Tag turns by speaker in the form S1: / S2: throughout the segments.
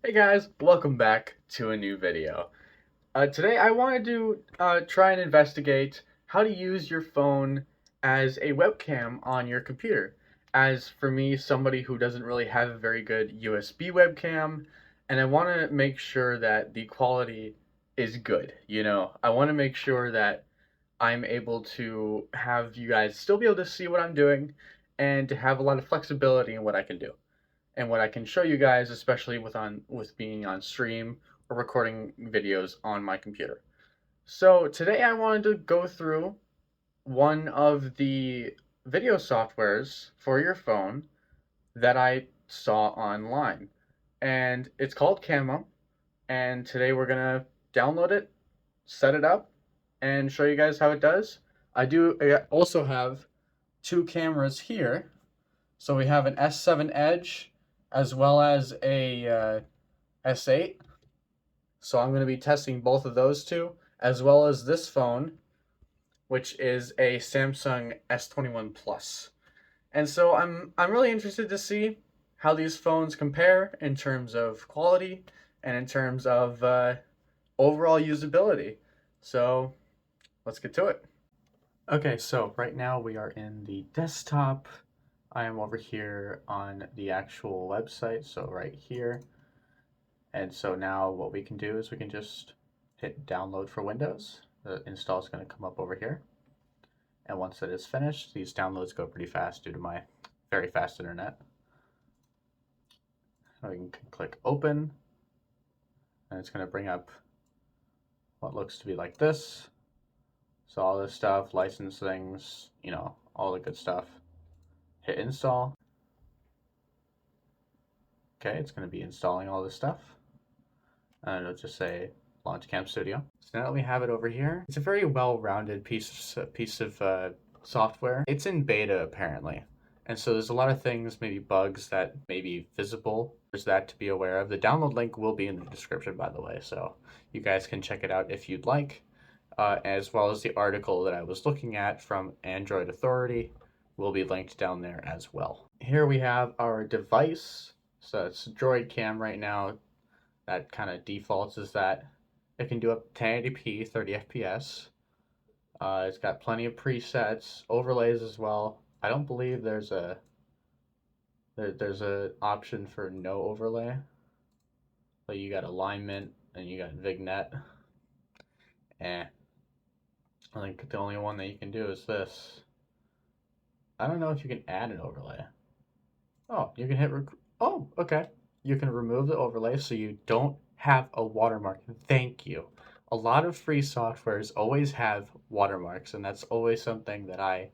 S1: Hey guys, welcome back to a new video. Today I wanted to try and investigate how to use your phone as a webcam on your computer. As for me, somebody who doesn't really have a very good USB webcam, and I want to make sure that the quality is good. I want to make sure that I'm able to have you guys still be able to see what I'm doing and to have a lot of flexibility in what I can do and what I can show you guys, especially with being on stream or recording videos on my computer. So today I wanted to go through one of the video softwares for your phone that I saw online, and it's called Camo. And today we're gonna download it, set it up, and show you guys how it does. I also have two cameras here, so we have an S7 Edge as well as a S8. So I'm going to be testing both of those two, as well as this phone, which is a Samsung S21 Plus. And so I'm really interested to see how these phones compare in terms of quality and in terms of overall usability. So let's get to it. Okay, so right now we are in the desktop. I am over here on the actual website, so right here. And so now what we can do is we can just hit download for Windows. The install is going to come up over here. And once it is finished, these downloads go pretty fast due to my very fast internet. We can click open, and it's going to bring up what looks to be like this. So all this stuff, license things, all the good stuff. Hit install. Okay, it's going to be installing all this stuff. And it'll just say Launch Cam Studio. So now that we have it over here, it's a very well-rounded piece of software. It's in beta apparently, and so there's a lot of things, maybe bugs that may be visible. There's that to be aware of. The download link will be in the description, by the way, so you guys can check it out if you'd like, as well as the article that I was looking at from Android Authority will be linked down there as well. Here we have our device. So it's Droid Cam right now. That kind of defaults is that it can do up to 1080p, 30 FPS. It's got plenty of presets, overlays as well. I don't believe there's a option for no overlay. But you got alignment and you got vignette. I think the only one that you can do is this. I don't know if you can add an overlay. Oh, you can hit oh, okay. You can remove the overlay so you don't have a watermark. Thank you. A lot of free softwares always have watermarks, and that's always something that I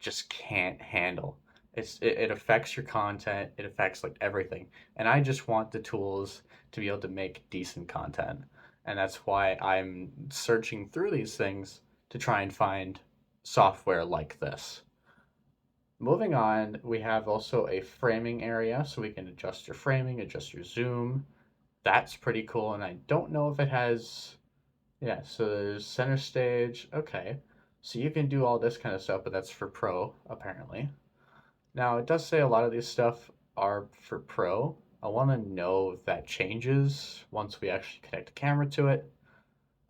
S1: just can't handle. It affects your content, it affects like everything. And I just want the tools to be able to make decent content. And that's why I'm searching through these things to try and find software like this. Moving on, we have also a framing area, so we can adjust your framing, adjust your zoom. That's pretty cool, and I don't know if it has, yeah, so there's center stage, okay. So you can do all this kind of stuff, but that's for pro, apparently. Now, it does say a lot of these stuff are for pro. I want to know if that changes once we actually connect a camera to it.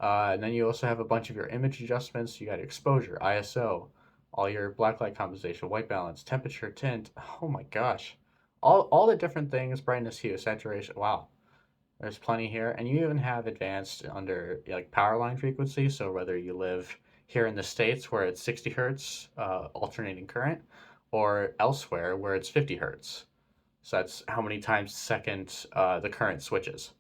S1: And then you also have a bunch of your image adjustments. You got exposure, ISO, all your blacklight compensation, white balance, temperature, tint. Oh my gosh. All the different things, brightness, hue, saturation. Wow. There's plenty here. And you even have advanced under like power line frequency. So whether you live here in the States where it's 60 hertz alternating current or elsewhere where it's 50 hertz. So that's how many times a second the current switches.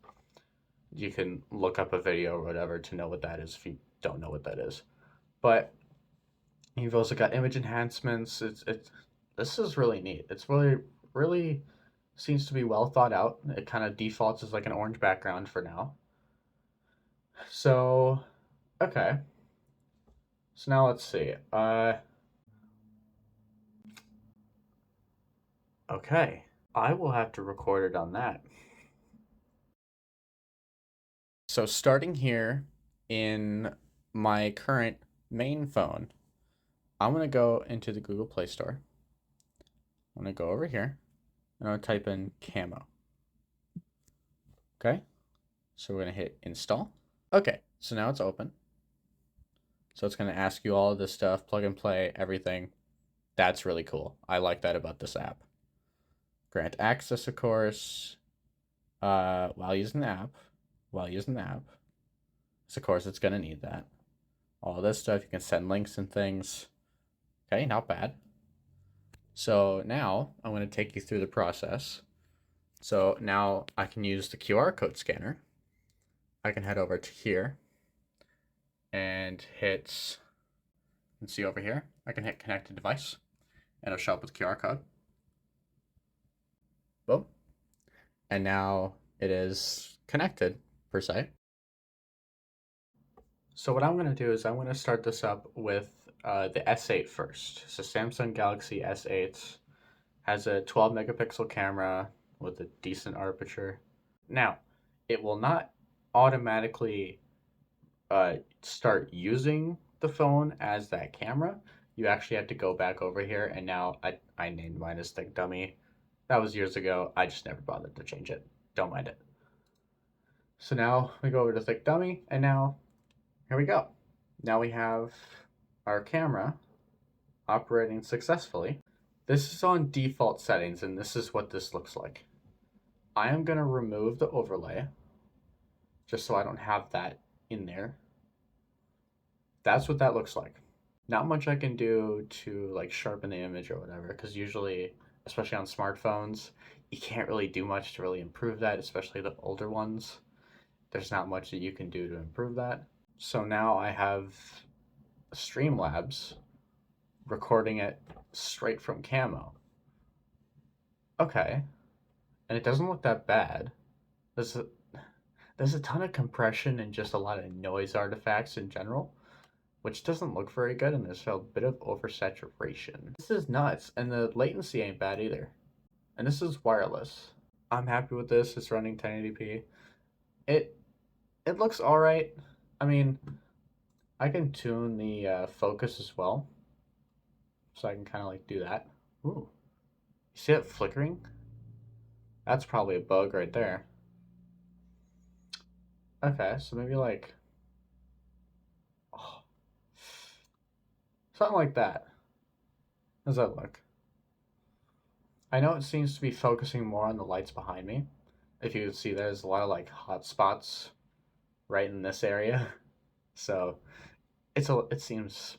S1: You can look up a video or whatever to know what that is if you don't know what that is. But you've also got image enhancements. This is really neat. It's really seems to be well thought out. It kind of defaults as like an orange background for now. So, okay. So now let's see. Okay. I will have to record it on that. So starting here in my current main phone, I'm going to go into the Google Play Store. I'm going to go over here and I'll type in Camo. Okay, so we're gonna hit install. Okay, so now it's open. So it's gonna ask you all of this stuff, plug and play, everything. That's really cool. I like that about this app. Grant access, of course, while using the app. So of course it's gonna need that. All this stuff, you can send links and things. Okay, not bad. So now I'm going to take you through the process. So now I can use the QR code scanner. I can head over to here and hit, you can see over here, I can hit connect to device and it'll show up with QR code. Boom. And now it is connected per se. So what I'm going to do is I'm going to start this up with the S8 first. So Samsung Galaxy S8 has a 12 megapixel camera with a decent aperture. Now, it will not automatically start using the phone as that camera. You actually have to go back over here, and now I named mine as Thick Dummy. That was years ago. I just never bothered to change it. Don't mind it. So now we go over to Thick Dummy, and now here we go. Now we have our camera operating successfully. This is on default settings, and this is what this looks like. I am going to remove the overlay just so I don't have that in there. That's what that looks like. Not much I can do to like sharpen the image or whatever, because usually, especially on smartphones, you can't really do much to really improve that, especially the older ones. There's not much that you can do to improve that. So now I have Streamlabs recording it straight from Camo. Okay. And it doesn't look that bad. There's a ton of compression and just a lot of noise artifacts in general, which doesn't look very good, and there's a bit of oversaturation. This is nuts, and the latency ain't bad either. And this is wireless. I'm happy with this. It's running 1080p. It looks alright. I mean, I can tune the focus as well, so I can kind of like do that. Ooh, you see it flickering? That's probably a bug right there. Okay, so maybe like, oh, something like that. How does that look? I know it seems to be focusing more on the lights behind me. If you can see, there's a lot of like hot spots right in this area. So it seems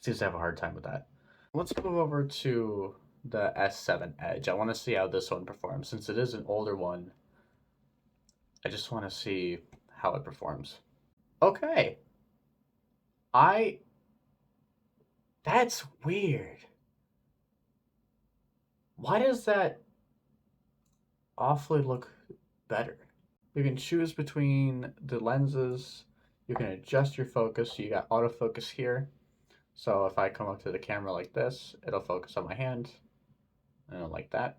S1: to have a hard time with that. Let's move over to the S7 Edge. I want to see how this one performs. Since it is an older one, I just want to see how it performs. Okay. That's weird. Why does that awfully look better? You can choose between the lenses. You can adjust your focus. So you got autofocus here. So if I come up to the camera like this, it'll focus on my hand, and like that.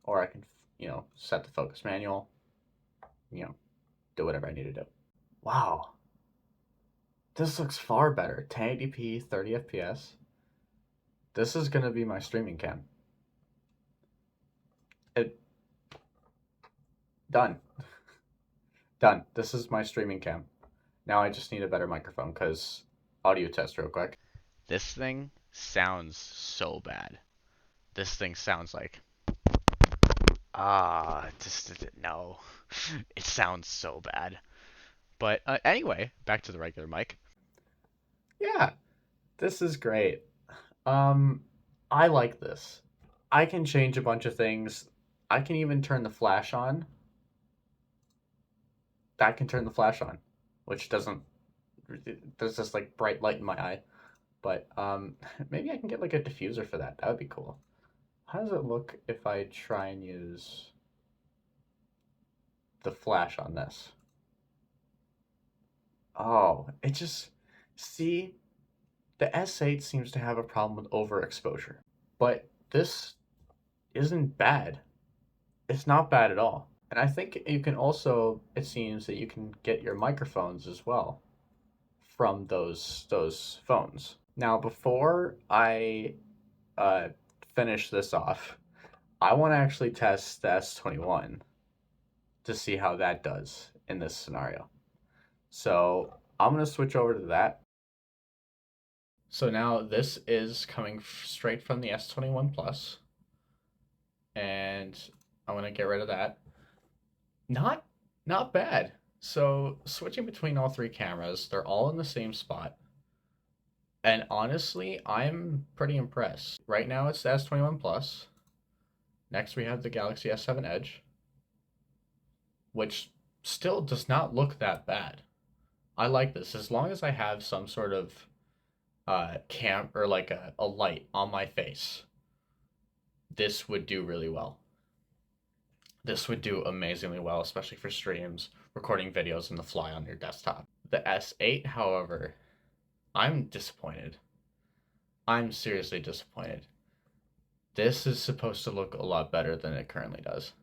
S1: Or I can, set the focus manual, do whatever I need to do. Wow. This looks far better. 1080p, 30 FPS. This is going to be my streaming cam. Done. Done. This is my streaming cam. Now I just need a better microphone, because audio test real quick. This thing sounds so bad. This thing sounds like, no. It sounds so bad. But anyway, back to the regular mic. Yeah, this is great. I like this. I can change a bunch of things. I can even turn the flash on. That can turn the flash on, which doesn't, there's this like bright light in my eye. But maybe I can get like a diffuser for that. That would be cool. How does it look if I try and use the flash on this? Oh, it just, see, the S8 seems to have a problem with overexposure. But this isn't bad. It's not bad at all. And I think you can also, it seems that you can get your microphones as well from those phones. Now, before I finish this off, I want to actually test the S21. to see how that does in this scenario. So I'm going to switch over to that. So now this is coming straight from the S21 Plus, and I'm going to get rid of that. Not bad. So switching between all three cameras, they're all in the same spot. And honestly, I'm pretty impressed. Right now it's the S21 Plus. Next we have the Galaxy S7 Edge, which still does not look that bad. I like this. As long as I have some sort of cam or like a light on my face, this would do really well. This would do amazingly well, especially for streams, recording videos on the fly on your desktop. The S8, however, I'm disappointed. I'm seriously disappointed. This is supposed to look a lot better than it currently does.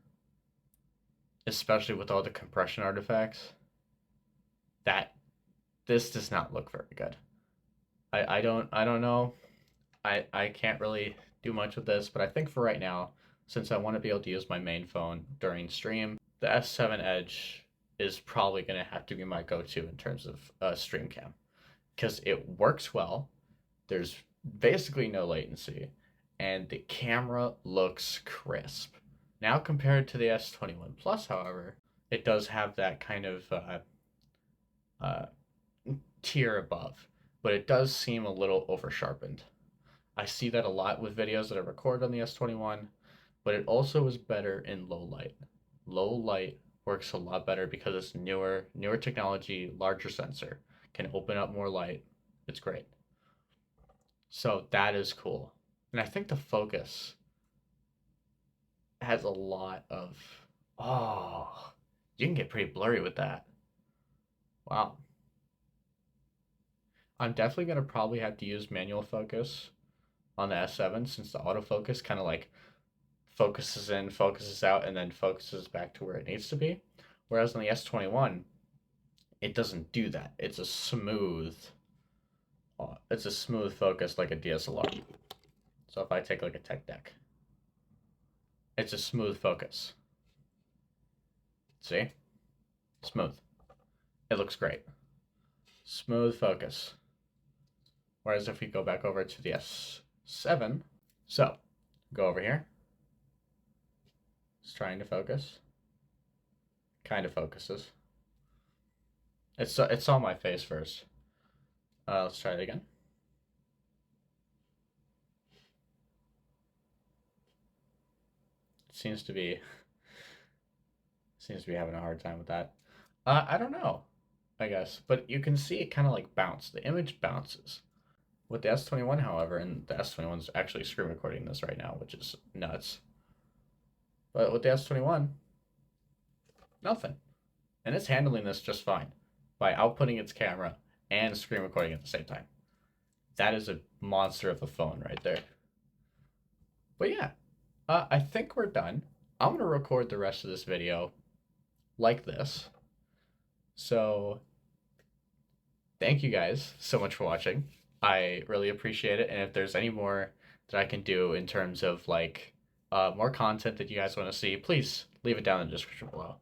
S1: Especially with all the compression artifacts. This does not look very good. I don't know. I can't really do much with this, but I think for right now, since I want to be able to use my main phone during stream, the S7 Edge is probably going to have to be my go-to in terms of stream cam, because it works well. There's basically no latency, and the camera looks crisp. Now compared to the S21 Plus, however, it does have that kind of tier above, but it does seem a little over sharpened. I see that a lot with videos that I record on the S21, but it also is better in low light. Low light works a lot better because it's newer technology, larger sensor, can open up more light. It's great. So that is cool. And I think the focus has a lot of, oh, you can get pretty blurry with that. Wow. I'm definitely going to probably have to use manual focus on the S7 since the autofocus kind of like focuses in, focuses out, and then focuses back to where it needs to be. Whereas on the S21, it doesn't do that. It's a smooth focus like a DSLR. So if I take like a tech deck, it's a smooth focus. See? Smooth. It looks great. Smooth focus. Whereas if we go back over to the S7, so go over here. It's trying to focus. Kind of focuses. It's on my face first. Let's try it again. It seems to be having a hard time with that. I don't know, I guess, but you can see it kind of like bounce. The image bounces. With the S21, however, and the S21 is actually screen recording this right now, which is nuts. But with the S21, nothing. And it's handling this just fine by outputting its camera and screen recording at the same time. That is a monster of a phone right there. But yeah, I think we're done. I'm going to record the rest of this video like this. So thank you guys so much for watching. I really appreciate it. And if there's any more that I can do in terms of like more content that you guys want to see, please leave it down in the description below.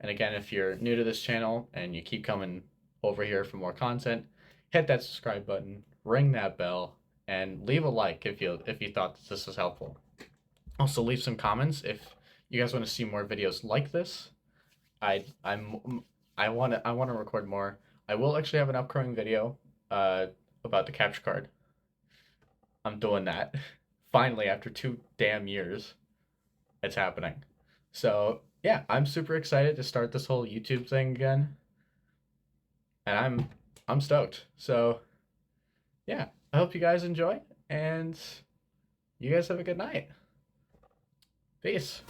S1: And again, if you're new to this channel and you keep coming over here for more content, hit that subscribe button, ring that bell, and leave a like if you thought that this was helpful. Also, leave some comments if you guys want to see more videos like this. I want to record more. I will actually have an upcoming video about the capture card. I'm doing that. Finally, after 2 damn years, it's happening. So yeah, I'm super excited to start this whole YouTube thing again. And I'm stoked. So yeah, I hope you guys enjoy, and you guys have a good night. Peace.